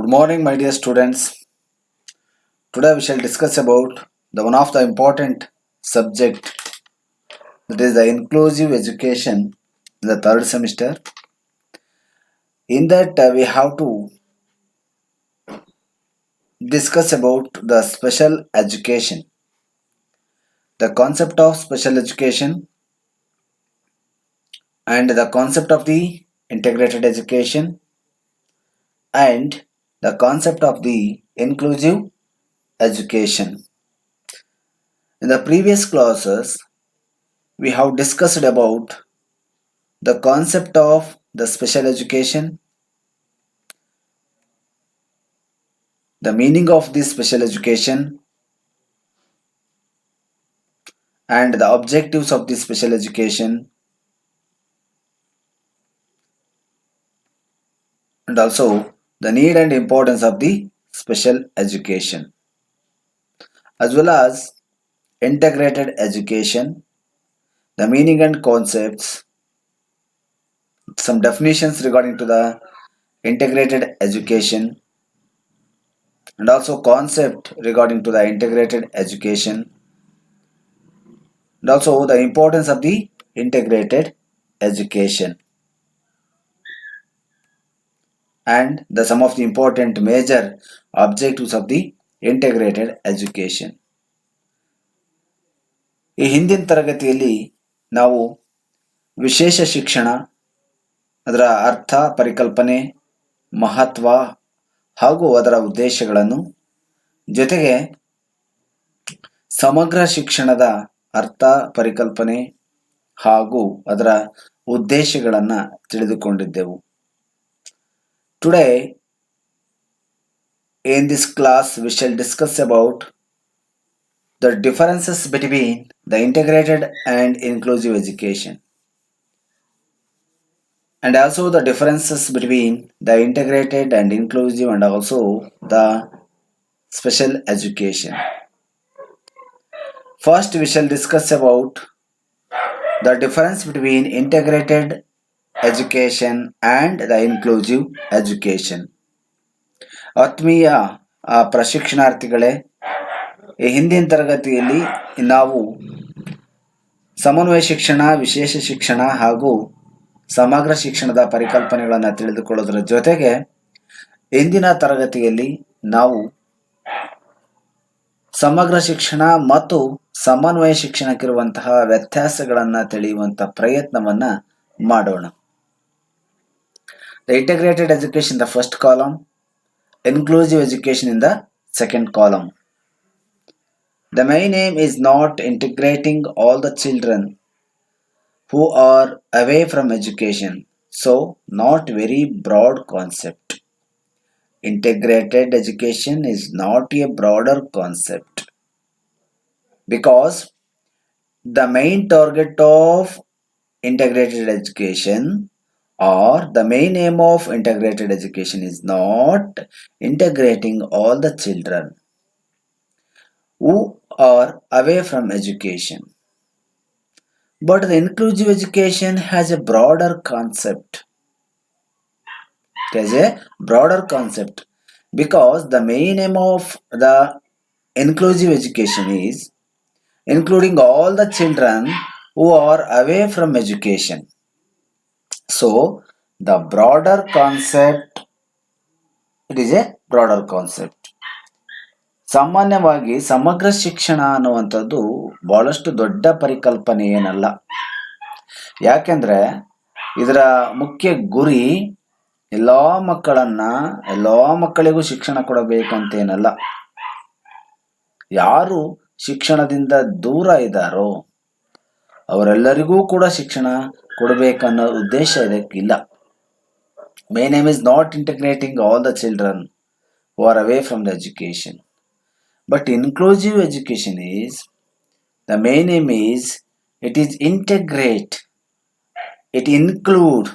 Good morning, my dear students. Today we shall discuss about the one of the important subject, that is the inclusive education in the third semester. In that we have to discuss about the special education, the concept of special education and the concept of the integrated education and the concept of the inclusive education. In the previous classes, we have discussed about the concept of the special education, the meaning of this special education, and the objectives of this special education, and also the need and importance of the special education, as well as integrated education, the meaning and concepts, some definitions regarding to the integrated education, and also concept regarding to the integrated education, and also the importance of the integrated education, and the some of the important major objectives of the integrated education. ಈ ಹಿಂದಿನ ತರಗತಿಯಲ್ಲಿ ನಾವು ವಿಶೇಷ ಶಿಕ್ಷಣ, ಅದರ ಅರ್ಥ, ಪರಿಕಲ್ಪನೆ, ಮಹತ್ವ ಹಾಗೂ ಅದರ ಉದ್ದೇಶಗಳನ್ನು, ಜೊತೆಗೆ ಸಮಗ್ರ ಶಿಕ್ಷಣದ ಅರ್ಥ, ಪರಿಕಲ್ಪನೆ ಹಾಗೂ ಅದರ ಉದ್ದೇಶಗಳನ್ನು ತಿಳಿದುಕೊಂಡಿದ್ದೆವು. Today in this class we shall discuss about the differences between the integrated and inclusive education, and also the differences between the integrated and inclusive and also the special education. First we shall discuss about the difference between integrated education and the inclusive education. ಆತ್ಮೀಯ ಪ್ರಶಿಕ್ಷಣಾರ್ಥಿಗಳೇ, ಈ ಹಿಂದಿನ ತರಗತಿಯಲ್ಲಿ ನಾವು ಸಮನ್ವಯ ಶಿಕ್ಷಣ, ವಿಶೇಷ ಶಿಕ್ಷಣ ಹಾಗೂ ಸಮಗ್ರ ಶಿಕ್ಷಣದ ಪರಿಕಲ್ಪನೆಗಳನ್ನು ತಿಳಿದುಕೊಳ್ಳೋದರ ಜೊತೆಗೆ ಇಂದಿನ ತರಗತಿಯಲ್ಲಿ ನಾವು ಸಮಗ್ರ ಶಿಕ್ಷಣ ಮತ್ತು ಸಮನ್ವಯ ಶಿಕ್ಷಣಕ್ಕಿರುವಂತಹ ವ್ಯತ್ಯಾಸಗಳನ್ನು ತಿಳಿಯುವಂತಹ ಪ್ರಯತ್ನವನ್ನು ಮಾಡೋಣ. The integrated education in the first column, inclusive education in the second column. The main aim is not integrating all the children who are away from education, so not very broad concept. Integrated education is not a broader concept because the main target of integrated education or the main aim of integrated education is not integrating all the children who are away from education. But the inclusive education has a broader concept. It has a broader concept because the main aim of the inclusive education is including all the children who are away from education. So the broader concept, it is a broader concept. ಸಾಮಾನ್ಯವಾಗಿ ಸಮಗ್ರ ಶಿಕ್ಷಣ ಅನ್ನುವಂಥದ್ದು ಬಹಳಷ್ಟು ದೊಡ್ಡ ಪರಿಕಲ್ಪನೆ ಏನಲ್ಲ. ಯಾಕೆಂದ್ರೆ ಇದರ ಮುಖ್ಯ ಗುರಿ ಎಲ್ಲ ಮಕ್ಕಳಿಗೂ ಶಿಕ್ಷಣ ಕೊಡಬೇಕಂತೇನಲ್ಲ. ಯಾರು ಶಿಕ್ಷಣದಿಂದ ದೂರ ಇದ್ದಾರೋ ಅವರೆಲ್ಲರಿಗೂ ಕೂಡ ಶಿಕ್ಷಣ ಕೊಡಬೇಕನ್ನೋ ಉದ್ದೇಶ ಇದಕ್ಕಿಲ್ಲ. Main aim is not integrating all the children who are away from the education. But inclusive education is, the main aim is, it is integrate, it include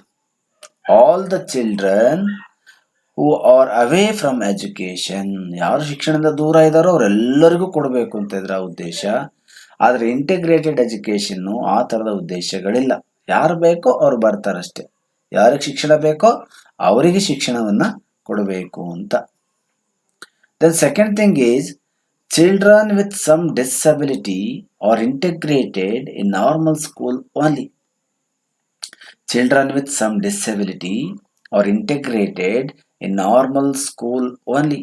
all the children who are away from education. ಯಾರು ಶಿಕ್ಷಣದಿಂದ ದೂರ ಇದ್ದಾರೋ ಅವರೆಲ್ಲರಿಗೂ ಕೊಡಬೇಕು ಅಂತ ಇದರ ಉದ್ದೇಶ. ಆದರೆ ಇಂಟಿಗ್ರೇಟೆಡ್ ಎಜುಕೇಶನ್ನು ಆ ಥರದ ಉದ್ದೇಶಗಳಿಲ್ಲ. ಯಾರು ಬೇಕೋ ಅವ್ರು ಬರ್ತಾರಷ್ಟೆ. ಯಾರಿಗೆ ಶಿಕ್ಷಣ ಬೇಕೋ ಅವರಿಗೆ ಶಿಕ್ಷಣವನ್ನು ಕೊಡಬೇಕು ಅಂತ. Then second thing is children with some disability are integrated in normal school only. Children with some disability are integrated in normal school only.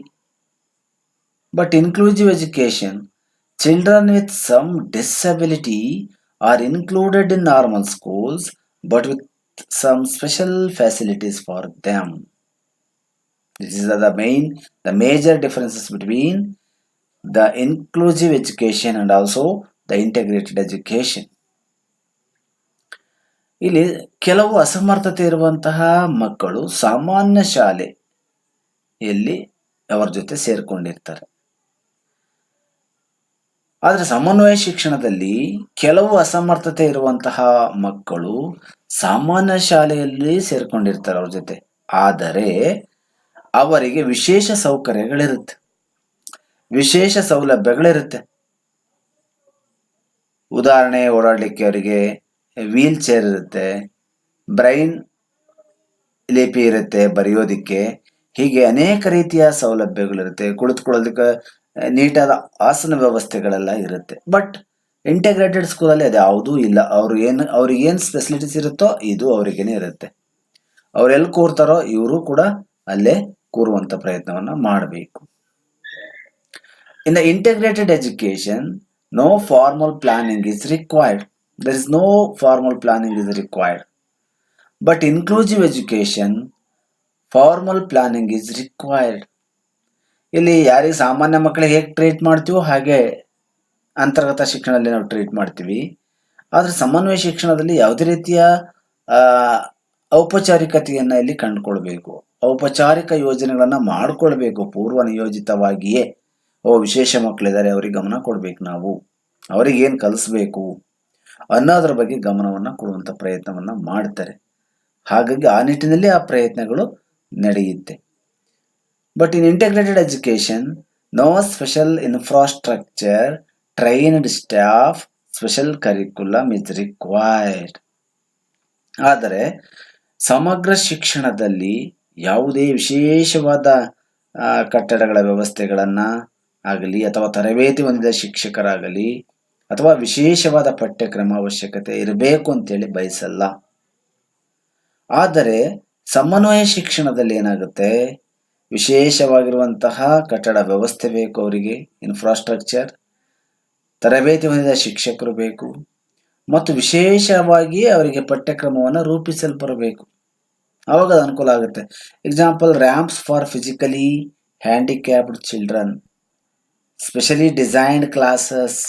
But inclusive education, children with some disability are included in normal schools but with some special facilities for them. This is the major differences between the inclusive education and also the integrated education. ಇಲ್ಲಿ ಕೆಲವು ಅಸಮರ್ಥತೆ ಇರುವಂತಹ ಮಕ್ಕಳು ಸಾಮಾನ್ಯ ಶಾಲೆಯಲ್ಲಿ ಅವರ ಜೊತೆ ಸೇರ್ಕೊಂಡಿರ್ತಾರೆ. ಆದರೆ ಸಮನ್ವಯ ಶಿಕ್ಷಣದಲ್ಲಿ ಕೆಲವು ಅಸಮರ್ಥತೆ ಇರುವಂತಹ ಮಕ್ಕಳು ಸಾಮಾನ್ಯ ಶಾಲೆಯಲ್ಲಿ ಸೇರ್ಕೊಂಡಿರ್ತಾರೆ ಅವ್ರ ಜೊತೆ. ಆದರೆ ಅವರಿಗೆ ವಿಶೇಷ ಸೌಕರ್ಯಗಳಿರುತ್ತೆ, ವಿಶೇಷ ಸೌಲಭ್ಯಗಳಿರುತ್ತೆ. ಉದಾಹರಣೆ, ಓಡಾಡಲಿಕ್ಕೆ ಅವರಿಗೆ ವೀಲ್ ಚೇರ್ ಇರುತ್ತೆ, ಬ್ರೈನ್ ಲಿಪಿ ಇರುತ್ತೆ ಬರೆಯೋದಿಕ್ಕೆ, ಹೀಗೆ ಅನೇಕ ರೀತಿಯ ಸೌಲಭ್ಯಗಳಿರುತ್ತೆ. ಕುಳಿತುಕೊಳ್ಳೋದಕ್ಕೆ ನೀಟಾದ ಆಸನ ವ್ಯವಸ್ಥೆಗಳೆಲ್ಲ ಇರುತ್ತೆ. ಬಟ್ ಇಂಟಿಗ್ರೇಟೆಡ್ ಸ್ಕೂಲಲ್ಲಿ ಅದು ಯಾವುದೂ ಇಲ್ಲ. ಅವ್ರಿಗೆ ಏನು ಫೆಸಿಲಿಟೀಸ್ ಇರುತ್ತೋ ಇದು ಅವರಿಗೇನೆ ಇರುತ್ತೆ. ಅವ್ರು ಎಲ್ಲಿ ಕೂರ್ತಾರೋ ಇವರು ಕೂಡ ಅಲ್ಲೇ ಕೂರುವಂತ ಪ್ರಯತ್ನವನ್ನ ಮಾಡಬೇಕು. ಇನ್ the integrated education no formal planning is required. There is no formal planning is required. But inclusive education, formal planning is required. ಇಲ್ಲಿ ಯಾರಿಗೆ ಸಾಮಾನ್ಯ ಮಕ್ಕಳಿಗೆ ಹೇಗೆ ಟ್ರೀಟ್ ಮಾಡ್ತೀವೋ ಹಾಗೆ ಅಂತರ್ಗತ ಶಿಕ್ಷಣದಲ್ಲಿ ನಾವು ಟ್ರೀಟ್ ಮಾಡ್ತೀವಿ. ಆದರೆ ಸಮನ್ವಯ ಶಿಕ್ಷಣದಲ್ಲಿ ಯಾವುದೇ ರೀತಿಯ ಔಪಚಾರಿಕತೆಯನ್ನು ಇಲ್ಲಿ ಕಂಡುಕೊಳ್ಬೇಕು, ಔಪಚಾರಿಕ ಯೋಜನೆಗಳನ್ನ ಮಾಡಿಕೊಳ್ಬೇಕು ಪೂರ್ವ ನಿಯೋಜಿತವಾಗಿಯೇ. ವಿಶೇಷ ಮಕ್ಕಳಿದ್ದಾರೆ, ಅವರಿಗೆ ಗಮನ ಕೊಡ್ಬೇಕು, ನಾವು ಅವರಿಗೆ ಏನು ಕಲಿಸ್ಬೇಕು ಅನ್ನೋದ್ರ ಬಗ್ಗೆ ಗಮನವನ್ನ ಕೊಡುವಂತ ಪ್ರಯತ್ನವನ್ನ ಮಾಡ್ತಾರೆ. ಹಾಗಾಗಿ ಆ ನಿಟ್ಟಿನಲ್ಲಿ ಆ ಪ್ರಯತ್ನಗಳು ನಡೆಯುತ್ತೆ. But in integrated education no special infrastructure, trained staff, special curriculum is required. ಆದರೆ ಸಮಗ್ರ ಶಿಕ್ಷಣದಲ್ಲಿ ಯಾವುದೇ ವಿಶೇಷವಾದ ಕಟ್ಟಡಗಳ ವ್ಯವಸ್ಥೆಗಳನ್ನ ಆಗಲಿ ಅಥವಾ ತರಬೇತಿ ಹೊಂದಿದ ಶಿಕ್ಷಕರಾಗಲಿ ಅಥವಾ ವಿಶೇಷವಾದ ಪಠ್ಯಕ್ರಮ ಅವಶ್ಯಕತೆ ಇರಬೇಕು ಅಂತೇಳಿ ಬಯಸಲ್ಲ. ಆದರೆ ಸಮನ್ವಯ ಶಿಕ್ಷಣದಲ್ಲಿ ಏನಾಗುತ್ತೆ, ವಿಶೇಷವಾಗಿರುವಂತಹ ಕಟ್ಟಡ ವ್ಯವಸ್ಥೆ ಬೇಕು, ಅವರಿಗೆ ಇನ್ಫ್ರಾಸ್ಟ್ರಕ್ಚರ್, ತರಬೇತಿ ಹೊಂದಿದ ಶಿಕ್ಷಕರು ಬೇಕು ಮತ್ತು ವಿಶೇಷವಾಗಿ ಅವರಿಗೆ ಪಠ್ಯಕ್ರಮವನ್ನು ರೂಪಿಸಲ್ಪಡಬೇಕು. ಅವಾಗ ಅದು ಅನುಕೂಲ ಆಗುತ್ತೆ. Example, ramps for physically handicapped children, specially designed classes.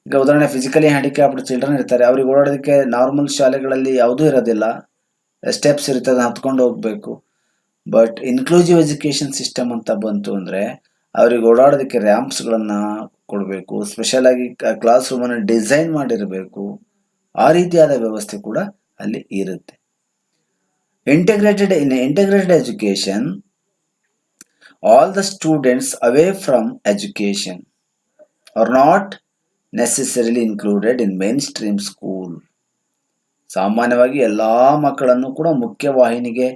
ಈಗ ಉದಾಹರಣೆ, ಫಿಸಿಕಲಿ ಹ್ಯಾಂಡಿಕ್ಯಾಪ್ಡ್ ಚಿಲ್ಡ್ರನ್ ಇರ್ತಾರೆ, ಅವ್ರಿಗೆ ಓಡಾಡೋದಕ್ಕೆ ನಾರ್ಮಲ್ ಶಾಲೆಗಳಲ್ಲಿ ಯಾವುದೂ ಇರೋದಿಲ್ಲ, ಸ್ಟೆಪ್ಸ್ ಇರ್ತದೆ, ಹತ್ಕೊಂಡು ಹೋಗ್ಬೇಕು. ಬಟ್ ಇನ್ಕ್ಲೂಸಿವ್ ಎಜುಕೇಶನ್ ಸಿಸ್ಟಮ್ ಅಂತ ಬಂತು ಅಂದರೆ ಅವ್ರಿಗೆ ಓಡಾಡೋದಕ್ಕೆ ರ್ಯಾಂಪ್ಸ್ಗಳನ್ನು ಕೊಡಬೇಕು, ಸ್ಪೆಷಲ್ ಆಗಿ ಕ್ಲಾಸ್ ರೂಮನ್ನು ಡಿಸೈನ್ ಮಾಡಿರಬೇಕು. ಆ ರೀತಿಯಾದ ವ್ಯವಸ್ಥೆ ಕೂಡ ಅಲ್ಲಿ ಇರುತ್ತೆ. Integrated education, all the students away from education are not necessarily included in mainstream school. ಸಾಮಾನ್ಯವಾಗಿ ಎಲ್ಲಾ ಮಕ್ಕಳನ್ನು ಕೂಡ ಮುಖ್ಯವಾಹಿನಿಗೆ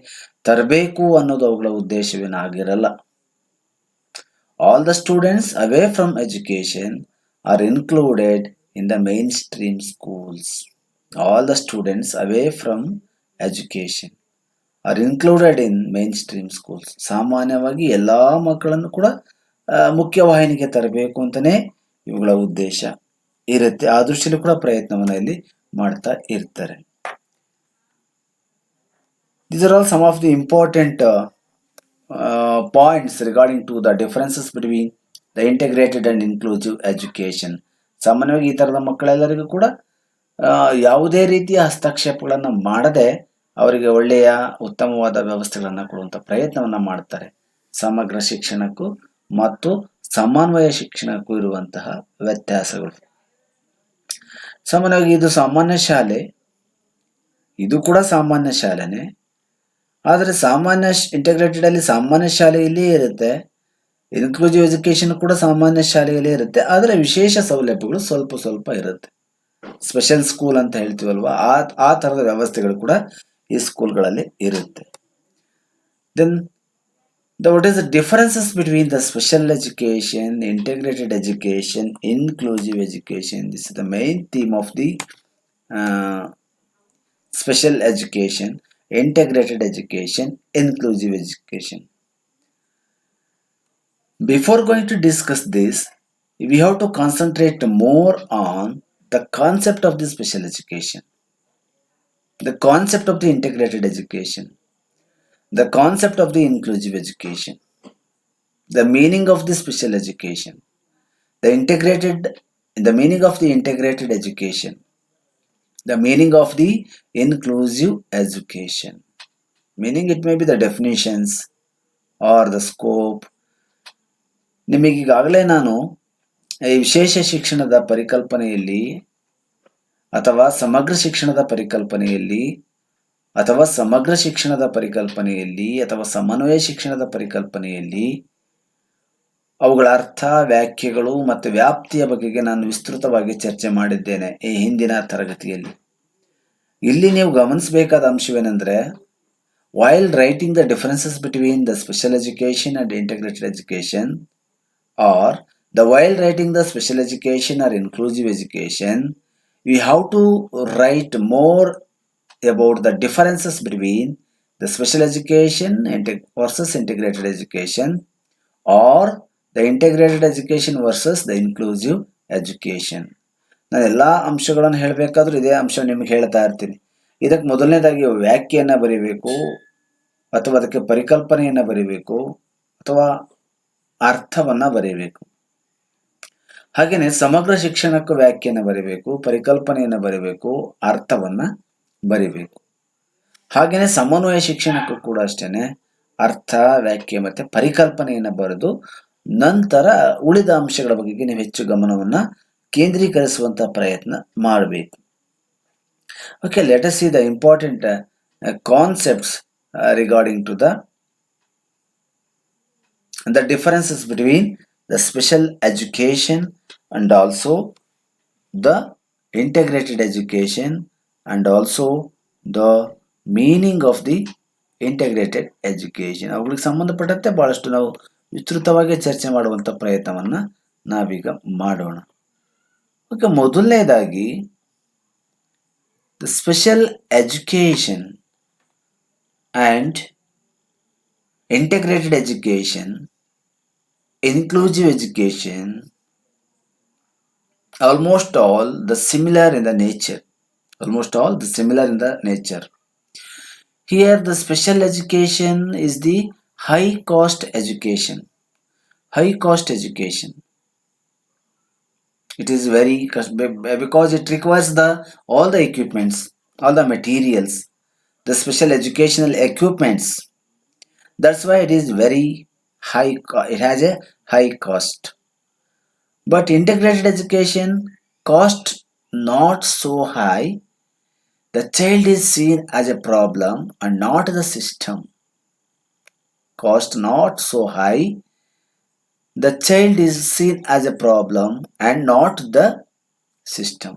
ತರಬೇಕು ಅನ್ನೋದು ಅವುಗಳ ಉದ್ದೇಶವೇನಾಗಿರಲ್ಲ. All the students away from education are included in the mainstream schools. All the students away from education are included in mainstream schools. ಸಾಮಾನ್ಯವಾಗಿ ಎಲ್ಲಾ ಮಕ್ಕಳನ್ನು ಕೂಡ ಮುಖ್ಯವಾಹಿನಿಗೆ ತರಬೇಕು ಅಂತಾನೆ ಇವುಗಳ ಉದ್ದೇಶ ಇರುತ್ತೆ. ಆ ದೃಷ್ಟಿಯಲ್ಲಿ ಕೂಡ ಪ್ರಯತ್ನವನ್ನ ಇಲ್ಲಿ ಮಾಡ್ತಾ ಇರ್ತಾರೆ. These are all some of the important points regarding to the differences between the integrated and inclusive education. ಸಾಮಾನ್ಯವಾಗಿ ಈ ತರದ ಮಕ್ಕಳೆಲ್ಲರಿಗೂ ಕೂಡ ಯಾವುದೇ ರೀತಿಯ ಹಸ್ತಕ್ಷೇಪಗಳನ್ನು ಮಾಡದೆ ಅವರಿಗೆ ಒಳ್ಳೆಯ ಉತ್ತಮವಾದ ವ್ಯವಸ್ಥೆಗಳನ್ನು ಕೊಡುವಂತ ಪ್ರಯತ್ನವನ್ನ ಮಾಡ್ತಾರೆ. ಸಮಗ್ರ ಶಿಕ್ಷಣಕ್ಕೂ ಮತ್ತು ಸಮನ್ವಯ ಶಿಕ್ಷಣಕ್ಕೂ ಇರುವಂತಹ ವ್ಯತ್ಯಾಸಗಳು. ಸಾಮಾನ್ಯವಾಗಿ ಇದು ಸಾಮಾನ್ಯ ಶಾಲೆ, ಇದು ಕೂಡ ಸಾಮಾನ್ಯ ಶಾಲೆನೆ. ಆದರೆ ಸಾಮಾನ್ಯ ಇಂಟಿಗ್ರೇಟೆಡ್ ಅಲ್ಲಿ ಸಾಮಾನ್ಯ ಶಾಲೆಯಲ್ಲಿ ಇರುತ್ತೆ, ಇನ್ಕ್ಲೂಸಿವ್ ಎಜುಕೇಶನ್ ಕೂಡ ಸಾಮಾನ್ಯ ಶಾಲೆಯಲ್ಲಿ ಇರುತ್ತೆ. ಆದರೆ ವಿಶೇಷ ಸೌಲಭ್ಯಗಳು ಸ್ವಲ್ಪ ಇರುತ್ತೆ. ಸ್ಪೆಷಲ್ ಸ್ಕೂಲ್ ಅಂತ ಹೇಳ್ತೀವಲ್ವಾ, ಆ ತರದ ವ್ಯವಸ್ಥೆಗಳು ಕೂಡ ಈ ಸ್ಕೂಲ್ಗಳಲ್ಲಿ ಇರುತ್ತೆ. Then What is the differences between the special education, integrated education, inclusive education? This is the main theme of the uh, special education, integrated education, inclusive education. Before going to discuss this, we have to concentrate more on the concept of the special education, the concept of the integrated education, the concept of the inclusive education, the meaning of the special education, the integrated, the meaning of the integrated education, the meaning of the inclusive education. Meaning it may be the definitions or the scope. ನಿಮಗೀಗಾಗಲೇ ನಾನು ಈ ವಿಶೇಷ ಶಿಕ್ಷಣದ ಪರಿಕಲ್ಪನೆಯಲ್ಲಿ ಅಥವಾ ಸಮಗ್ರ ಶಿಕ್ಷಣದ ಪರಿಕಲ್ಪನೆಯಲ್ಲಿ ಅಥವಾ ಸಮಗ್ರ ಶಿಕ್ಷಣದ ಪರಿಕಲ್ಪನೆಯಲ್ಲಿ ಅಥವಾ ಸಮನ್ವಯ ಶಿಕ್ಷಣದ ಪರಿಕಲ್ಪನೆಯಲ್ಲಿ ಅವುಗಳ ಅರ್ಥ, ವ್ಯಾಖ್ಯೆಗಳು ಮತ್ತು ವ್ಯಾಪ್ತಿಯ ಬಗೆಗೆ ನಾನು ವಿಸ್ತೃತವಾಗಿ ಚರ್ಚೆ ಮಾಡಿದ್ದೇನೆ ಈ ಹಿಂದಿನ ತರಗತಿಯಲ್ಲಿ. ಇಲ್ಲಿ ನೀವು ಗಮನಿಸಬೇಕಾದ ಅಂಶವೇನೆಂದರೆ, while writing the differences between the special education and integrated education or while writing the special education or inclusive education, we have to write more about the differences between the special education versus integrated education, or the integrated education versus the inclusive education. ನಾನು ಎಲ್ಲ ಅಂಶಗಳನ್ನು ಹೇಳಬೇಕಾದ್ರೂ ಇದೇ ಅಂಶ ನಿಮಗೆ ಹೇಳ್ತಾ ಇರ್ತೀನಿ. ಇದಕ್ಕೆ ಮೊದಲನೇದಾಗಿ ವ್ಯಾಖ್ಯೆಯನ್ನು ಬರೀಬೇಕು, ಅಥವಾ ಅದಕ್ಕೆ ಪರಿಕಲ್ಪನೆಯನ್ನು ಬರೀಬೇಕು, ಅಥವಾ ಅರ್ಥವನ್ನು ಬರೀಬೇಕು. ಹಾಗೆಯೇ ಸಮಗ್ರ ಶಿಕ್ಷಣಕ್ಕೂ ವ್ಯಾಖ್ಯೆಯನ್ನು ಬರೀಬೇಕು, ಪರಿಕಲ್ಪನೆಯನ್ನು ಬರೀಬೇಕು, ಅರ್ಥವನ್ನು ಬರೀಬೇಕು. ಹಾಗೆಯೇ ಸಮನ್ವಯ ಶಿಕ್ಷಣಕ್ಕೂ ಕೂಡ ಅಷ್ಟೇ ಅರ್ಥ, ವ್ಯಾಖ್ಯೆ ಮತ್ತು ಪರಿಕಲ್ಪನೆಯನ್ನು ಬರೆದು ನಂತರ ಉಳಿದ ಅಂಶಗಳ ಬಗೆಗೆ ನೀವು ಹೆಚ್ಚು ಗಮನವನ್ನು ಕೇಂದ್ರೀಕರಿಸುವಂಥ ಪ್ರಯತ್ನ ಮಾಡಬೇಕು. Okay, let us see the important concepts regarding to the differences between the special education and also the integrated education, and also the meaning of the integrated education. ಅವುಗಳಿಗೆ ಸಂಬಂಧಪಟ್ಟಂತೆ ಬಹಳಷ್ಟು ನಾವು ವಿಸ್ತೃತವಾಗಿ ಚರ್ಚೆ ಮಾಡುವಂಥ ಪ್ರಯತ್ನವನ್ನು ನಾವೀಗ ಮಾಡೋಣ. ಓಕೆ, ಮೊದಲನೇದಾಗಿ the special education and integrated education, inclusive education, almost all the similar in the nature. Here the special education is the high cost education. It is very, because it requires all the equipments, all the materials, the special educational equipments. That's why it is very high. It has a high cost. But integrated education cost not so high. The child is seen as a problem and not the system. Cost not so high. The child is seen as a problem and not the system.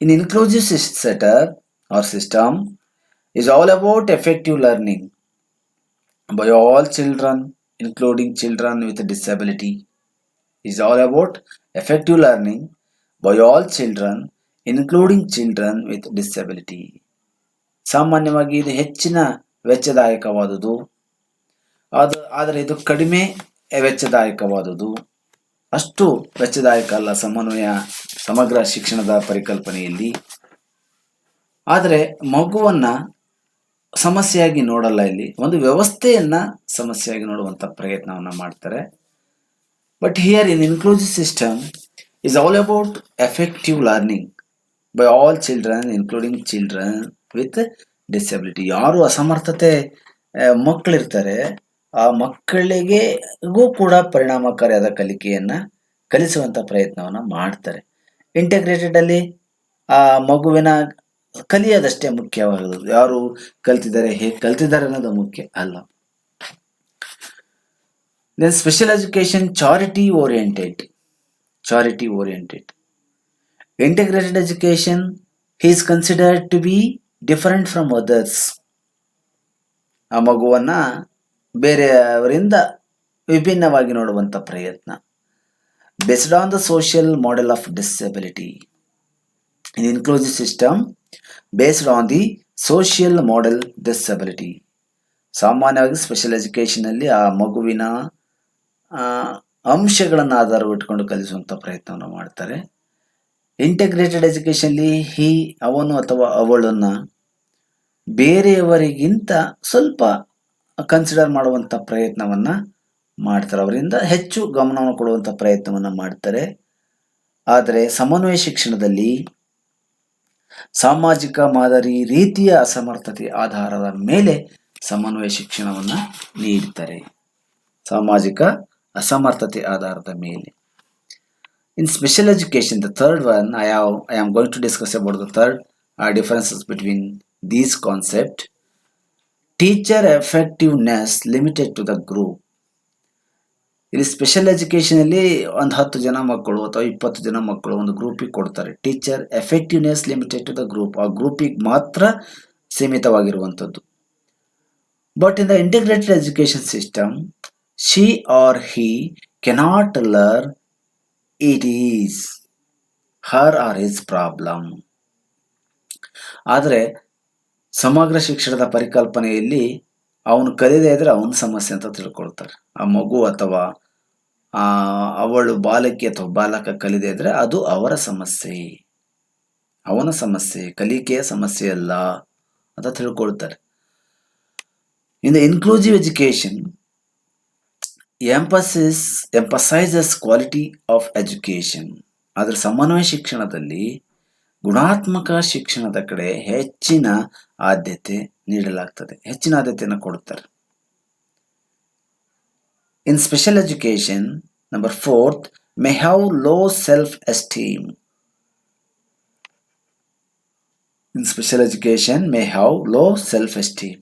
In inclusive setup or system is all about effective learning by all children, including children with disability. Is all about effective learning by all children, including children with disability. ಸಾಮಾನ್ಯವಾಗಿ ಇದು ಹೆಚ್ಚಿನ ವೆಚ್ಚದಾಯಕವಾದುದು, ಆದರೆ ಇದು ಕಡಿಮೆ ವೆಚ್ಚದಾಯಕವಾದುದು. ಅಷ್ಟು ವೆಚ್ಚದಾಯಕ ಅಲ್ಲ ಸಮಗ್ರ ಶಿಕ್ಷಣದ ಪರಿಕಲ್ಪನೆಯಲ್ಲಿ. ಆದರೆ ಮಗುವನ್ನು ಸಮಸ್ಯೆಯಾಗಿ ನೋಡಲ್ಲ, ಇಲ್ಲಿ ಒಂದು ವ್ಯವಸ್ಥೆಯನ್ನು ಸಮಸ್ಯೆಯಾಗಿ ನೋಡುವಂಥ ಪ್ರಯತ್ನವನ್ನು ಮಾಡ್ತಾರೆ. But here in inclusive system is all about effective learning by all children, including children with disability. ಯಾರು ಅಸಮರ್ಥತೆ ಮಕ್ಕಳಿರ್ತಾರೆ ಆ ಮಕ್ಕಳಿಗೆಗೂ ಕೂಡ ಪರಿಣಾಮಕಾರಿಯಾದ ಕಲಿಕೆಯನ್ನು ಕಲಿಸುವಂಥ ಪ್ರಯತ್ನವನ್ನು ಮಾಡ್ತಾರೆ. ಇಂಟಿಗ್ರೇಟೆಡ್ ಅಲ್ಲಿ ಆ ಮಗುವಿನ ಕಲಿಯೋದಷ್ಟೇ ಮುಖ್ಯವಾಗುವುದು, ಯಾರು ಕಲ್ತಿದ್ದಾರೆ, ಹೇಗೆ ಕಲ್ತಿದ್ದಾರೆ ಅನ್ನೋದು ಮುಖ್ಯ ಅಲ್ಲ. Then special education charity oriented. Integrated education is considered to be different from others. ಆ ಮಗುವನ್ನ ಬೇರೆಯವರಿಂದ ವಿಭಿನ್ನವಾಗಿ ನೋಡುವಂಥ ಪ್ರಯತ್ನ. Based on the social model of disability. In inclusive system based on the social model disability. ಸಾಮಾನ್ಯವಾಗಿ ಸ್ಪೆಷಲ್ ಎಜುಕೇಷನಲ್ಲಿ ಆ ಮಗುವಿನ ಅಂಶಗಳನ್ನು ಆಧಾರವಿಟ್ಕೊಂಡು ಕಲಿಸುವಂಥ ಪ್ರಯತ್ನವನ್ನು ಮಾಡ್ತಾರೆ. ಇಂಟಿಗ್ರೇಟೆಡ್ ಎಜುಕೇಷನ್ಲಿ ಅವನು ಅಥವಾ ಅವಳನ್ನು ಬೇರೆಯವರಿಗಿಂತ ಸ್ವಲ್ಪ ಕನ್ಸಿಡರ್ ಮಾಡುವಂಥ ಪ್ರಯತ್ನವನ್ನು ಮಾಡ್ತಾರೆ, ಅವರಿಂದ ಹೆಚ್ಚು ಗಮನವನ್ನು ಕೊಡುವಂಥ ಪ್ರಯತ್ನವನ್ನು ಮಾಡ್ತಾರೆ. ಆದರೆ ಸಮನ್ವಯ ಶಿಕ್ಷಣದಲ್ಲಿ ಸಾಮಾಜಿಕ ಮಾದರಿ ರೀತಿಯ ಅಸಮರ್ಥತೆ ಆಧಾರದ ಮೇಲೆ ಸಮನ್ವಯ ಶಿಕ್ಷಣವನ್ನು ನೀಡ್ತಾರೆ. ಸಾಮಾಜಿಕ ಅಸಮರ್ಥತೆ ಆಧಾರದ ಮೇಲೆ. In special education, the third one, I am going to discuss about the third differences between these concepts. Teacher effectiveness limited to the group. ಇಲ್ಲಿ ಸ್ಪೆಷಲ್ ಎಜುಕೇಷನಲ್ಲಿ ಒಂದು 10 ಜನ ಮಕ್ಕಳು ಅಥವಾ 20 ಜನ ಮಕ್ಕಳು ಒಂದು ಗ್ರೂಪಿಗೆ ಕೊಡ್ತಾರೆ. Teacher effectiveness limited to the group, ಆ ಗ್ರೂಪಿಗೆ ಮಾತ್ರ ಸೀಮಿತವಾಗಿರುವಂಥದ್ದು. But in the integrated education system, she or he cannot learn, it is her or his problem. ಆದರೆ ಸಮಗ್ರ ಶಿಕ್ಷಣದ ಪರಿಕಲ್ಪನೆಯಲ್ಲಿ ಅವನು ಕಲಿಯದೇ ಇದ್ರೆ ಅವನ ಸಮಸ್ಯೆ ಅಂತ ತಿಳ್ಕೊಳ್ತಾರೆ. ಆ ಮಗು ಅಥವಾ ಅವಳು ಬಾಲಕಿ ಅಥವಾ ಬಾಲಕ ಕಲಿಯದೇ ಇದ್ರೆ ಅದು ಅವರ ಸಮಸ್ಯೆ, ಅವನ ಸಮಸ್ಯೆ, ಕಲಿಕೆಯ ಸಮಸ್ಯೆ ಅಲ್ಲ ಅಂತ ತಿಳ್ಕೊಳ್ತಾರೆ. In the inclusive education emphasizes quality of education. ಆದರೆ ಸಮನ್ವಯ ಶಿಕ್ಷಣದಲ್ಲಿ ಗುಣಾತ್ಮಕ ಶಿಕ್ಷಣದ ಕಡೆ ಹೆಚ್ಚಿನ ಆದ್ಯತೆ ನೀಡಲಾಗ್ತದೆ, ಹೆಚ್ಚಿನ ಆದ್ಯತೆಯನ್ನು ಕೊಡುತ್ತಾರೆ. In special education, number 4th, may have low self-esteem. In special education may have low self-esteem.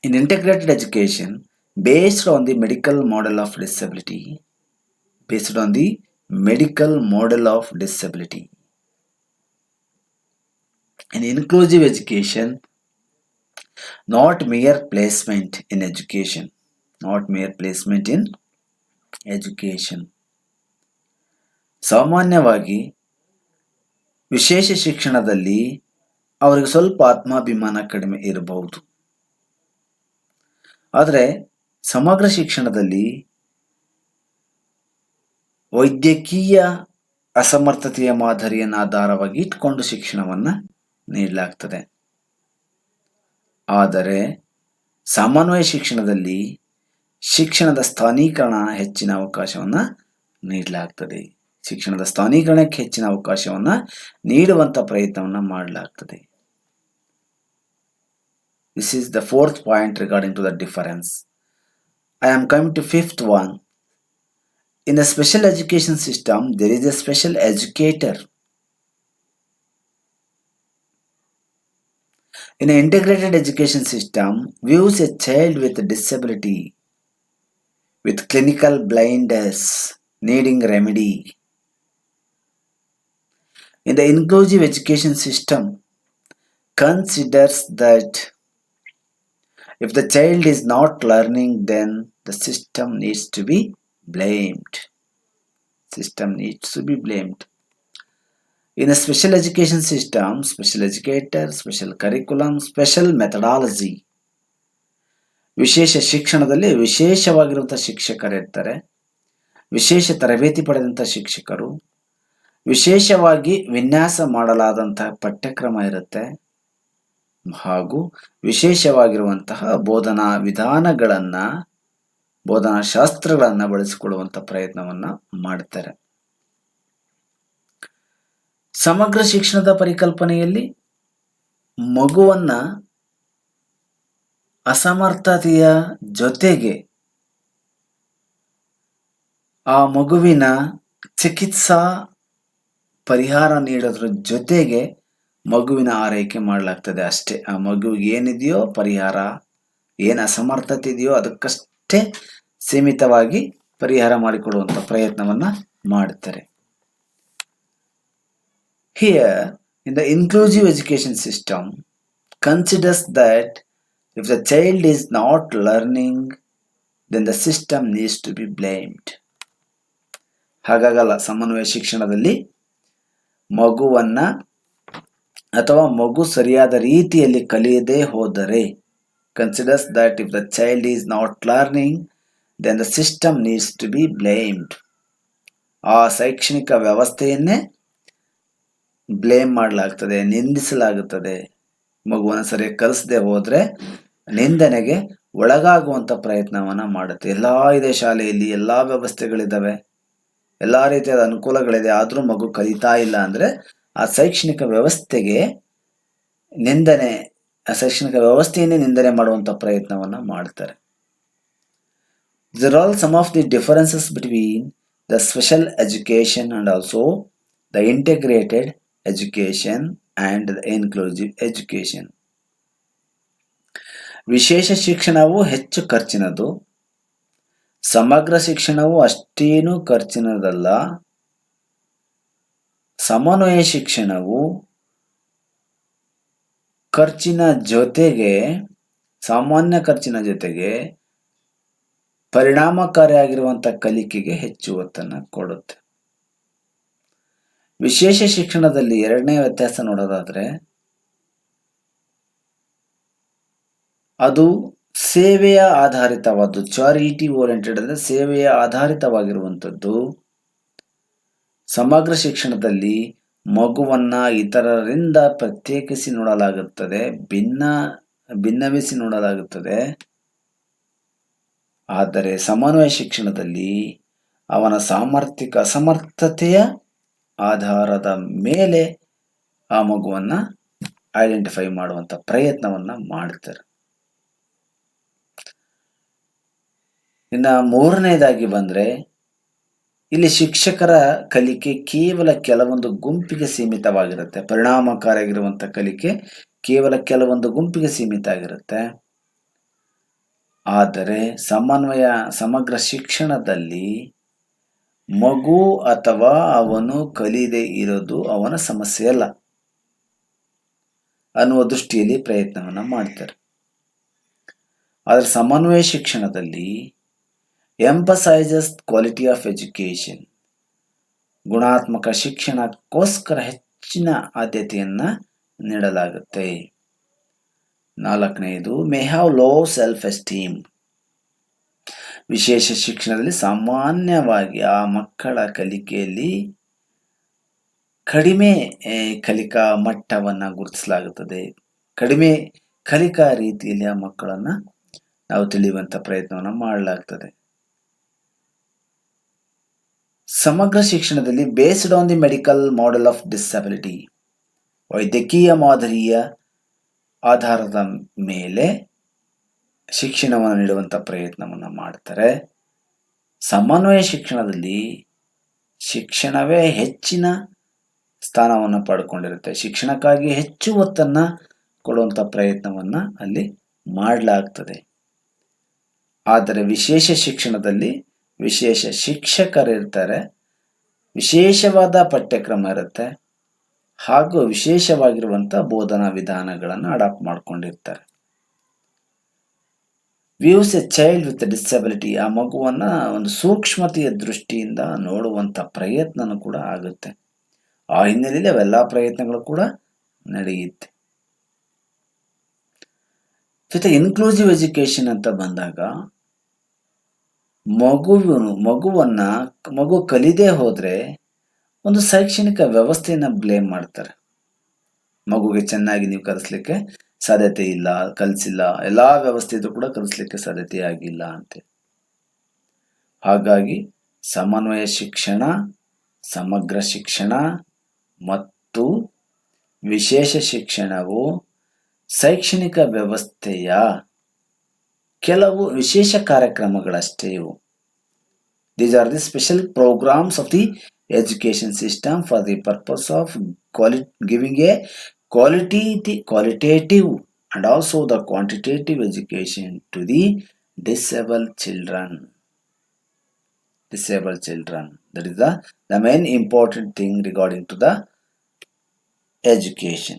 In integrated education, based on the medical model of disability, in inclusive education, not mere placement in education, ಸಾಮಾನ್ಯವಾಗಿ ವಿಶೇಷ ಶಿಕ್ಷಣದಲ್ಲಿ ಅವರಿಗೆ ಸ್ವಲ್ಪ ಆತ್ಮಾಭಿಮಾನ ಕಡಿಮೆ ಇರಬಹುದು. ಆದರೆ ಸಮಗ್ರ ಶಿಕ್ಷಣದಲ್ಲಿ ವೈದ್ಯಕೀಯ ಅಸಮರ್ಥತೆಯ ಮಾದರಿಯನ್ನು ಆಧಾರವಾಗಿ ಇಟ್ಕೊಂಡು ಶಿಕ್ಷಣವನ್ನು ನೀಡಲಾಗ್ತದೆ. ಆದರೆ ಸಮನ್ವಯ ಶಿಕ್ಷಣದಲ್ಲಿ ಶಿಕ್ಷಣದ ಸ್ಥಾನೀಕರಣ ಹೆಚ್ಚಿನ ಅವಕಾಶವನ್ನು ನೀಡಲಾಗ್ತದೆ. ಶಿಕ್ಷಣದ ಸ್ಥಾನೀಕರಣಕ್ಕೆ ಹೆಚ್ಚಿನ ಅವಕಾಶವನ್ನು ನೀಡುವಂಥ ಪ್ರಯತ್ನವನ್ನು ಮಾಡಲಾಗ್ತದೆ. This is the 4th point regarding to the difference. I am coming to 5th one. In a special education system, there is a special educator. In an integrated education system, views a child with a disability, with clinical blindness, needing remedy. In the inclusive education system, considers that if the child is not learning, then the system needs to be blamed. In a special education system, special educator, special curriculum, special methodology. ವಿಶೇಷ ಶಿಕ್ಷಣದಲ್ಲಿ ವಿಶೇಷವಾಗಿರುವಂಥ ಶಿಕ್ಷಕರಿರ್ತಾರೆ, ವಿಶೇಷ ತರಬೇತಿ ಪಡೆದಂಥ ಶಿಕ್ಷಕರು, ವಿಶೇಷವಾಗಿ ವಿನ್ಯಾಸ ಮಾಡಲಾದಂತಹ ಪಠ್ಯಕ್ರಮ ಇರುತ್ತೆ, ಹಾಗೂ ವಿಶೇಷವಾಗಿರುವಂತಹ ಬೋಧನಾ ವಿಧಾನಗಳನ್ನು, ಬೋಧನಾ ಶಾಸ್ತ್ರಗಳನ್ನು ಬಳಸಿಕೊಳ್ಳುವಂಥ ಪ್ರಯತ್ನವನ್ನು ಮಾಡ್ತಾರೆ. ಸಮಗ್ರ ಶಿಕ್ಷಣದ ಪರಿಕಲ್ಪನೆಯಲ್ಲಿ ಮಗುವನ್ನು ಅಸಮರ್ಥತೆಯ ಜೊತೆಗೆ ಆ ಮಗುವಿನ ಚಿಕಿತ್ಸಾ ಪರಿಹಾರ ನೀಡೋದ್ರ ಜೊತೆಗೆ ಮಗುವಿನ ಆರೈಕೆ ಮಾಡಲಾಗ್ತದೆ ಅಷ್ಟೇ. ಆ ಮಗುವಿಗೆ ಏನಿದೆಯೋ ಪರಿಹಾರ, ಏನು ಅಸಮರ್ಥತೆ ಇದೆಯೋ ಅದಕ್ಕಷ್ಟೇ ಸೀಮಿತವಾಗಿ ಪರಿಹಾರ ಮಾಡಿಕೊಡುವಂಥ ಪ್ರಯತ್ನವನ್ನು ಮಾಡ್ತಾರೆ. Here, in the inclusive education system, considers that If the child is not learning, then the system needs to be blamed. ಹಾಗಾಗಲ್ಲ. ಸಮನ್ವಯ ಶಿಕ್ಷಣದಲ್ಲಿ ಮಗುವನ್ನ ಅಥವಾ ಮಗು ಸರಿಯಾದ ರೀತಿಯಲ್ಲಿ ಕಲಿಯದೇ ಹೋದರೆ, considers that if the child is not learning, then the system needs to be blamed. ಆ ಶೈಕ್ಷಣಿಕ ವ್ಯವಸ್ಥೆಯನ್ನೇ ಬ್ಲೇಮ್ ಮಾಡಲಾಗ್ತದೆ, ನಿಂದಿಸಲಾಗುತ್ತದೆ. ಮಗುವನ್ನು ಸರಿಯಾಗಿ ಕಲಿಸದೆ ಹೋದ್ರೆ ನಿಂದನೆಗೆ ಒಳಗಾಗುವಂತ ಪ್ರಯತ್ನವನ್ನ ಮಾಡುತ್ತೆ. ಎಲ್ಲಾ ಇದೆ ಶಾಲೆಯಲ್ಲಿ, ಎಲ್ಲಾ ವ್ಯವಸ್ಥೆಗಳಿದ್ದಾವೆ, ಎಲ್ಲಾ ರೀತಿಯಾದ ಅನುಕೂಲಗಳಿದೆ, ಆದ್ರೂ ಮಗು ಕಲಿತಾ ಇಲ್ಲ ಅಂದ್ರೆ ಆ ಶೈಕ್ಷಣಿಕ ವ್ಯವಸ್ಥೆಗೆ ಶೈಕ್ಷಣಿಕ ವ್ಯವಸ್ಥೆಯನ್ನೇ ನಿಂದನೆ ಮಾಡುವಂತ ಪ್ರಯತ್ನವನ್ನ ಮಾಡ್ತಾರೆ. There are some of the differences between the special education and also the integrated education and the inclusive education. ವಿಶೇಷ ಶಿಕ್ಷಣವು ಹೆಚ್ಚು ಖರ್ಚಿನದು, ಸಮಗ್ರ ಶಿಕ್ಷಣವು ಅಷ್ಟೇನು ಖರ್ಚಿನದಲ್ಲ. ಸಮನ್ವಯ ಶಿಕ್ಷಣವು ಸಾಮಾನ್ಯ ಖರ್ಚಿನ ಜೊತೆಗೆ ಪರಿಣಾಮಕಾರಿಯಾಗಿರುವಂತಹ ಕಲಿಕೆಗೆ ಹೆಚ್ಚು ಒತ್ತನ್ನು ಕೊಡುತ್ತೆ. ವಿಶೇಷ ಶಿಕ್ಷಣದಲ್ಲಿ ಎರಡನೇ ವ್ಯತ್ಯಾಸ ನೋಡೋದಾದ್ರೆ, ಅದು ಸೇವೆಯ ಆಧಾರಿತವಾದ್ದು, ಚಾರಿಟಿ ಓರಿಯೆಂಟೆಡ್ ಅಂದ್ರೆ ಸೇವೆಯ ಆಧಾರಿತವಾಗಿರುವಂಥದ್ದು. ಸಮಗ್ರ ಶಿಕ್ಷಣದಲ್ಲಿ ಮಗುವನ್ನ ಇತರರಿಂದ ಪ್ರತ್ಯೇಕಿಸಿ ನೋಡಲಾಗುತ್ತದೆ, ಭಿನ್ನವಿಸಿ ನೋಡಲಾಗುತ್ತದೆ. ಆದರೆ ಸಮನ್ವಯ ಶಿಕ್ಷಣದಲ್ಲಿ ಅವನ ಸಾಮರ್ಥ್ಯಿಕ ಅಸಮರ್ಥತೆಯ ಆಧಾರದ ಮೇಲೆ ಆ ಮಗುವನ್ನ ಐಡೆಂಟಿಫೈ ಮಾಡುವಂತ ಪ್ರಯತ್ನವನ್ನ ಮಾಡ್ತಾರೆ. ಇನ್ನ ಮೂರನೇದಾಗಿ ಬಂದ್ರೆ, ಇಲ್ಲಿ ಶಿಕ್ಷಕರ ಕಲಿಕೆ ಕೇವಲ ಕೆಲವೊಂದು ಗುಂಪಿಗೆ ಸೀಮಿತವಾಗಿರುತ್ತೆ. ಪರಿಣಾಮಕಾರಿಯಾಗಿರುವಂತ ಕಲಿಕೆ ಕೇವಲ ಕೆಲವೊಂದು ಗುಂಪಿಗೆ ಸೀಮಿತ ಆಗಿರುತ್ತೆ. ಆದರೆ ಸಮಗ್ರ ಶಿಕ್ಷಣದಲ್ಲಿ ಮಗು ಅಥವಾ ಅವನು ಕಲಿಯದೆ ಇರೋದು ಅವನ ಸಮಸ್ಯೆ ಅಲ್ಲ ಅನ್ನುವ ದೃಷ್ಟಿಯಲ್ಲಿ ಪ್ರಯತ್ನವನ್ನ ಮಾಡ್ತಾರೆ. ಆದರೆ ಸಮನ್ವಯ ಶಿಕ್ಷಣದಲ್ಲಿ emphasizes quality of education, ಗುಣಾತ್ಮಕ ಶಿಕ್ಷಣಕ್ಕೋಸ್ಕರ ಹೆಚ್ಚಿನ ಆದ್ಯತೆಯನ್ನ ನೀಡಲಾಗುತ್ತೆ. ನಾಲ್ಕನೆಯದು, may have low self esteem. ವಿಶೇಷ ಶಿಕ್ಷಣದಲ್ಲಿ ಸಾಮಾನ್ಯವಾಗಿ ಆ ಮಕ್ಕಳ ಕಲಿಕೆಯಲ್ಲಿ ಕಡಿಮೆ ಕಲಿಕಾ ಮಟ್ಟವನ್ನ ಗುರುತಿಸಲಾಗುತ್ತದೆ. ಕಡಿಮೆ ಕಲಿಕಾ ರೀತಿಯಲ್ಲಿ ಆ ಮಕ್ಕಳನ್ನ ನಾವು ತಿಳಿಯುವಂತ ಪ್ರಯತ್ನವನ್ನ ಮಾಡಲಾಗ್ತದೆ. ಸಮಗ್ರ ಶಿಕ್ಷಣದಲ್ಲಿ based on the medical model of disability, ವೈದ್ಯಕೀಯ ಮಾದರಿಯ ಆಧಾರದ ಮೇಲೆ ಶಿಕ್ಷಣವನ್ನು ನೀಡುವಂತ ಪ್ರಯತ್ನವನ್ನ ಮಾಡ್ತಾರೆ. ಸಮನ್ವಯ ಶಿಕ್ಷಣದಲ್ಲಿ ಶಿಕ್ಷಣವೇ ಹೆಚ್ಚಿನ ಸ್ಥಾನವನ್ನು ಪಡ್ಕೊಂಡಿರುತ್ತೆ. ಶಿಕ್ಷಣಕ್ಕಾಗಿ ಹೆಚ್ಚು ಒತ್ತನ್ನ ಕೊಡುವಂತ ಪ್ರಯತ್ನವನ್ನ ಅಲ್ಲಿ ಮಾಡಲಾಗ್ತದೆ. ಆದರೆ ವಿಶೇಷ ಶಿಕ್ಷಣದಲ್ಲಿ ವಿಶೇಷ ಶಿಕ್ಷಕರಿರ್ತಾರೆ, ವಿಶೇಷವಾದ ಪಠ್ಯಕ್ರಮ ಇರುತ್ತೆ, ಹಾಗೂ ವಿಶೇಷವಾಗಿರುವಂತಹ ಬೋಧನಾ ವಿಧಾನಗಳನ್ನು ಅಡಾಪ್ಟ್ ಮಾಡ್ಕೊಂಡಿರ್ತಾರೆ. Views A child with disability, ಆ ಮಗುವನ್ನ ಒಂದು ಸೂಕ್ಷ್ಮತೆಯ ದೃಷ್ಟಿಯಿಂದ ನೋಡುವಂತ ಪ್ರಯತ್ನನೂ ಕೂಡ ಆಗುತ್ತೆ. ಆ ಹಿನ್ನೆಲೆಯಲ್ಲಿ ಅವೆಲ್ಲ ಪ್ರಯತ್ನಗಳು ಕೂಡ ನಡೆಯುತ್ತೆ. ಜೊತೆ ಇನ್ಕ್ಲೂಸಿವ್ ಎಜುಕೇಶನ್ ಅಂತ ಬಂದಾಗ ಮಗು ಕಲಿದೇ ಹೋದ್ರೆ ಒಂದು ಶೈಕ್ಷಣಿಕ ವ್ಯವಸ್ಥೆಯನ್ನ ಬ್ಲೇಮ್ ಮಾಡ್ತಾರೆ. ಮಗುಗೆ ಚೆನ್ನಾಗಿ ನೀವು ಕಲಿಸ್ಲಿಕ್ಕೆ ಸಾಧ್ಯತೆ ಇಲ್ಲ, ಕಲಿಸಿಲ್ಲ, ಎಲ್ಲಾ ವ್ಯವಸ್ಥೆ ಇದ್ರೂ ಕೂಡ ಕಲಿಸ್ಲಿಕ್ಕೆ ಸಾಧ್ಯತೆ ಆಗಿಲ್ಲ ಅಂತ. ಹಾಗಾಗಿ ಸಮನ್ವಯ ಶಿಕ್ಷಣ, ಸಮಗ್ರ ಶಿಕ್ಷಣ ಮತ್ತು ವಿಶೇಷ ಶಿಕ್ಷಣವು ಶೈಕ್ಷಣಿಕ ವ್ಯವಸ್ಥೆಯ ಕೆಲವು ವಿಶೇಷ ಕಾರ್ಯಕ್ರಮಗಳಷ್ಟೇ ಇವು. These are the special programs of the education system for the purpose of giving a qualitative and also the quantitative education to the disabled children. That is the main important thing regarding to the education.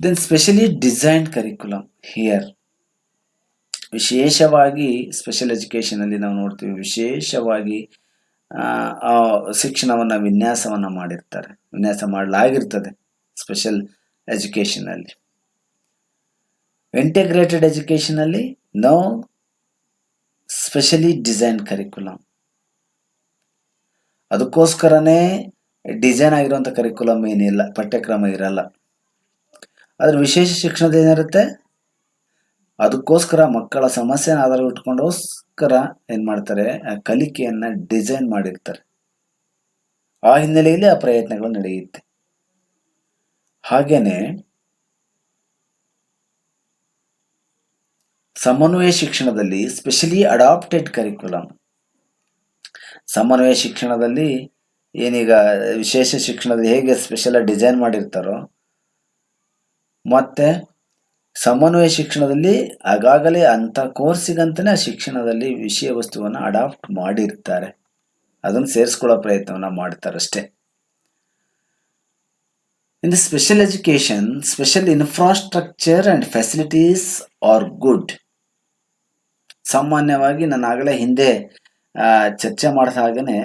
Then specially designed curriculum here. ವಿಶೇಷವಾಗಿ special ಎಜುಕೇಷನಲ್ಲಿ ನಾವು ನೋಡ್ತೀವಿ, ವಿಶೇಷವಾಗಿ ಶಿಕ್ಷಣವನ್ನು ವಿನ್ಯಾಸ ಮಾಡಲಾಗಿರ್ತದೆ special ಎಜುಕೇಷನಲ್ಲಿ. Integrated ಎಜುಕೇಷನಲ್ಲಿ ನೋ ಸ್ಪೆಷಲಿ ಡಿಸೈನ್ಡ್ ಕರಿಕ್ಯುಲಮ್. ಅದಕ್ಕೋಸ್ಕರನೇ ಡಿಸೈನ್ ಆಗಿರುವಂಥ ಕರಿಕ್ಯುಲಮ್ ಏನಿಲ್ಲ, ಪಠ್ಯಕ್ರಮ ಇರಲ್ಲ. ಆದರೆ ವಿಶೇಷ ಶಿಕ್ಷಣದ ಏನಿರುತ್ತೆ, ಅದಕ್ಕೋಸ್ಕರ ಮಕ್ಕಳ ಸಮಸ್ಯೆನ ಆಧಾರ ಇಟ್ಕೊಂಡೋಸ್ಕರ ಏನು ಮಾಡ್ತಾರೆ, ಕಲಿಕೆಯನ್ನು ಡಿಸೈನ್ ಮಾಡಿರ್ತಾರೆ. ಆ ಹಿನ್ನೆಲೆಯಲ್ಲಿ ಆ ಪ್ರಯತ್ನಗಳು ನಡೆಯುತ್ತೆ. ಹಾಗೇನೆ ಸಮನ್ವಯ ಶಿಕ್ಷಣದಲ್ಲಿ ಸ್ಪೆಷಲಿ ಅಡಾಪ್ಟೆಡ್ ಕರಿಕ್ಯುಲಮ್. ಸಮನ್ವಯ ಶಿಕ್ಷಣದಲ್ಲಿ ಏನೀಗ ವಿಶೇಷ ಶಿಕ್ಷಣದಲ್ಲಿ ಹೇಗೆ ಸ್ಪೆಷಲ್ ಡಿಸೈನ್ ಮಾಡಿರ್ತಾರೋ, ಮತ್ತೆ ಸಮನ್ವಯ ಶಿಕ್ಷಣದಲ್ಲಿ ಆಗಾಗಲೇ ಅಂಥ ಕೋರ್ಸಿಗಂತಲೇ ಆ ಶಿಕ್ಷಣದಲ್ಲಿ ವಿಷಯ ವಸ್ತುವನ್ನು ಅಡಾಪ್ಟ್ ಮಾಡಿರ್ತಾರೆ, ಅದನ್ನು ಸೇರಿಸ್ಕೊಳ್ಳೋ ಪ್ರಯತ್ನವನ್ನು ಮಾಡ್ತಾರೆ ಅಷ್ಟೇ. In the special education, special infrastructure and facilities are good. ಸಾಮಾನ್ಯವಾಗಿ ನಾನು ಆಗಲೇ ಹಿಂದೆ ಚರ್ಚೆ ಮಾಡಿದ ಹಾಗೆಯೇ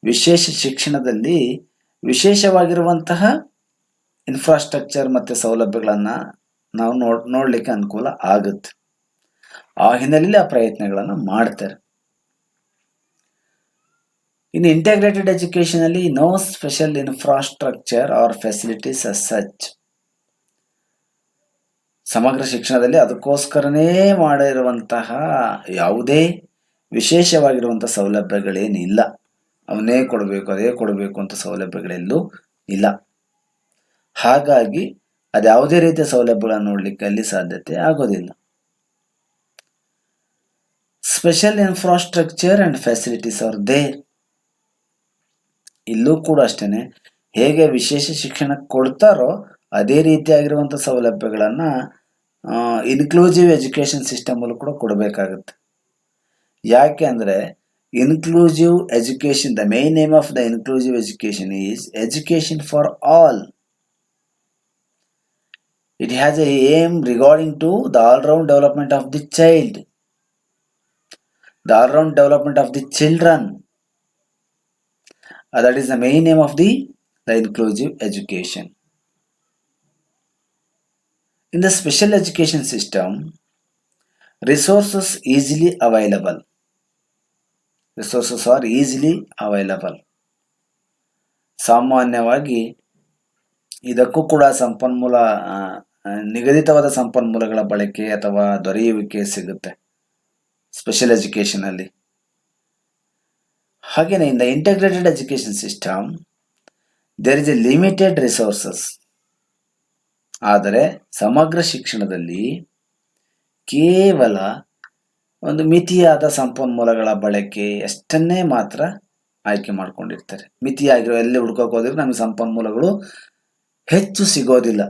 ವಿಶೇಷ ಶಿಕ್ಷಣದಲ್ಲಿ ವಿಶೇಷವಾಗಿರುವಂತಹ ಇನ್ಫ್ರಾಸ್ಟ್ರಕ್ಚರ್ ಮತ್ತು ಸೌಲಭ್ಯಗಳನ್ನು ನಾವು ನೋಡಲಿಕ್ಕೆ ಅನುಕೂಲ ಆಗುತ್ತೆ. ಆ ಹಿನ್ನೆಲೆಯಲ್ಲಿ ಆ ಪ್ರಯತ್ನಗಳನ್ನು ಮಾಡ್ತಾರೆ. ಇನ್ನು ಇಂಟಿಗ್ರೇಟೆಡ್ ಎಜುಕೇಷನಲ್ಲಿ no special infrastructure or facilities as such. ಸಮಗ್ರ ಶಿಕ್ಷಣದಲ್ಲಿ ಅದಕ್ಕೋಸ್ಕರನೇ ಮಾಡಿರುವಂತಹ ಯಾವುದೇ ವಿಶೇಷವಾಗಿರುವಂಥ ಸೌಲಭ್ಯಗಳೇನಿಲ್ಲ. ಅವನ್ನೇ ಕೊಡಬೇಕು, ಅದೇ ಕೊಡಬೇಕು ಅಂತ ಸೌಲಭ್ಯಗಳೆಲ್ಲೂ ಇಲ್ಲ. ಹಾಗಾಗಿ ಅದ್ಯಾವುದೇ ರೀತಿಯ ಸೌಲಭ್ಯಗಳನ್ನು ನೋಡಲಿಕ್ಕೆ ಅಲ್ಲಿ ಸಾಧ್ಯತೆ ಆಗೋದಿಲ್ಲ. Special infrastructure and facilities are there. ಇಲ್ಲೂ ಕೂಡ ಅಷ್ಟೇ, ಹೇಗೆ ವಿಶೇಷ ಶಿಕ್ಷಣ ಕೊಡ್ತಾರೋ ಅದೇ ರೀತಿಯಾಗಿರುವಂಥ ಸೌಲಭ್ಯಗಳನ್ನು ಇನ್ಕ್ಲೂಸಿವ್ ಎಜುಕೇಷನ್ ಸಿಸ್ಟಮಲ್ಲೂ ಕೂಡ ಕೊಡಬೇಕಾಗುತ್ತೆ. ಯಾಕೆ ಅಂದರೆ inclusive education, the main name of the inclusive education is education for all. It has a aim regarding to the all-round development of the child, the all-round development of the children. That is the main aim of the inclusive education. In the special education system, resources easily available. Resources are easily available. ಸಾಮಾನ್ಯವಾಗಿ ಇದಕ್ಕೂ ಕೂಡ ಸಂಪನ್ಮೂಲ, ನಿಗದಿತವಾದ ಸಂಪನ್ಮೂಲಗಳ ಬಳಕೆ ಅಥವಾ ದೊರೆಯುವಿಕೆ ಸಿಗುತ್ತೆ special ಎಜುಕೇಷನಲ್ಲಿ. ಹಾಗೆಯೇ in the integrated education system there is a limited resources. ಆದರೆ ಸಮಗ್ರ ಶಿಕ್ಷಣದಲ್ಲಿ ಕೇವಲ ಒಂದು ಮಿತಿಯಾದ ಸಂಪನ್ಮೂಲಗಳ ಬಳಕೆ ಅಷ್ಟನ್ನೇ ಮಾತ್ರ ಆಯ್ಕೆ ಮಾಡ್ಕೊಂಡಿರ್ತಾರೆ. ಮಿತಿಯಾಗಿರೋ ಎಲ್ಲಿ ಹುಡ್ಕೋಕೆ ಹೋದ್ರೆ ನಮಗೆ ಸಂಪನ್ಮೂಲಗಳು ಹೆಚ್ಚು ಸಿಗೋದಿಲ್ಲ.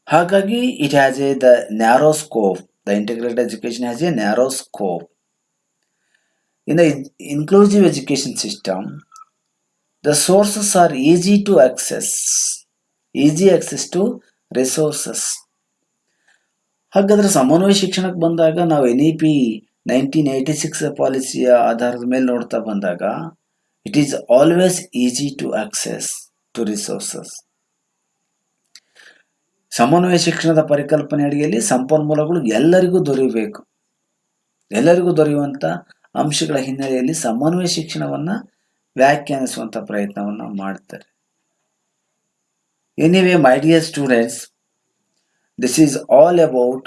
ಹಾಗಾಗಿ it has a the narrow scope. The integrated education has a narrow scope. In the inclusive education system, the sources are easy to access, easy access to resources. ಹಾಗಾದರೆ ಸಮನ್ವಯ ಶಿಕ್ಷಣಕ್ಕೆ ಬಂದಾಗ ನಾವು NEP 1986 ಪಾಲಿಸಿಯ ಆಧಾರದ ಮೇಲೆ ನೋಡ್ತಾ ಬಂದಾಗ it is always easy to access to resources. ಸಮನ್ವಯ ಶಿಕ್ಷಣದ ಪರಿಕಲ್ಪನೆ ಅಡಿಯಲ್ಲಿ ಸಂಪನ್ಮೂಲಗಳು ಎಲ್ಲರಿಗೂ ದೊರೆಯಬೇಕು. ಎಲ್ಲರಿಗೂ ದೊರೆಯುವಂಥ ಅಂಶಗಳ ಹಿನ್ನೆಲೆಯಲ್ಲಿ ಸಮನ್ವಯ ಶಿಕ್ಷಣವನ್ನು ವ್ಯಾಖ್ಯಾನಿಸುವಂಥ ಪ್ರಯತ್ನವನ್ನು ಮಾಡ್ತಾರೆ. Anyway my dear students, this is all about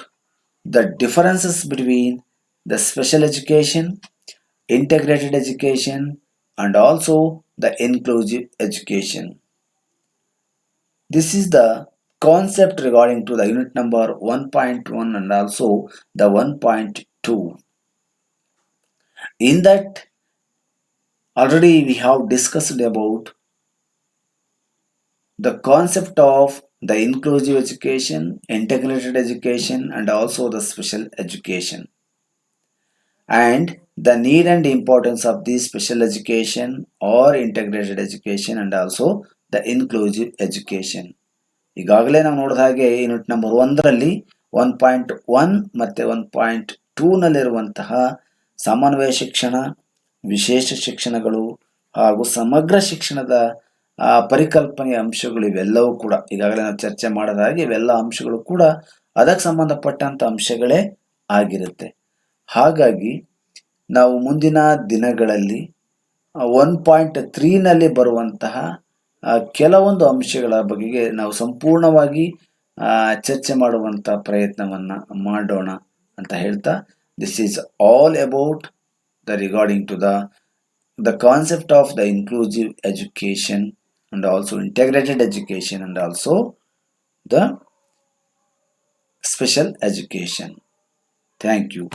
the differences between the special education, integrated education, and also the inclusive education. This is the concept regarding to the unit number 1.1 and also the 1.2. In that, already we have discussed about the concept of the inclusive education, integrated education, and also the special education, and the need and importance of the special education or integrated education and also the inclusive education. ಈಗಾಗಲೇ ನಾವು ನೋಡಿದ ಹಾಗೆ unit number 1ರಲ್ಲಿ 1.1 ಮತ್ತು 1.2ನಲ್ಲಿರುವಂತಹ ಸಮನ್ವಯ ಶಿಕ್ಷಣ, ವಿಶೇಷ ಶಿಕ್ಷಣಗಳು ಹಾಗೂ ಸಮಗ್ರ ಶಿಕ್ಷಣದ ಪರಿಕಲ್ಪನೆಯ ಅಂಶಗಳು ಇವೆಲ್ಲವೂ ಕೂಡ ಈಗಾಗಲೇ ನಾವು ಚರ್ಚೆ ಮಾಡಿದ ಹಾಗೆ ಇವೆಲ್ಲ ಅಂಶಗಳು ಕೂಡ ಅದಕ್ಕೆ ಸಂಬಂಧಪಟ್ಟಂಥ ಅಂಶಗಳೇ ಆಗಿರುತ್ತೆ. ಹಾಗಾಗಿ ನಾವು ಮುಂದಿನ ದಿನಗಳಲ್ಲಿ 1.3ನಲ್ಲಿ ಬರುವಂತಹ ಕೆಲವೊಂದು ಅಂಶಗಳ ಬಗೆಗೆ ನಾವು ಸಂಪೂರ್ಣವಾಗಿ ಚರ್ಚೆ ಮಾಡುವಂಥ ಪ್ರಯತ್ನವನ್ನು ಮಾಡೋಣ ಅಂತ ಹೇಳ್ತಾ, this is all about regarding to the concept of the inclusive education and also integrated education and also the special education. Thank you.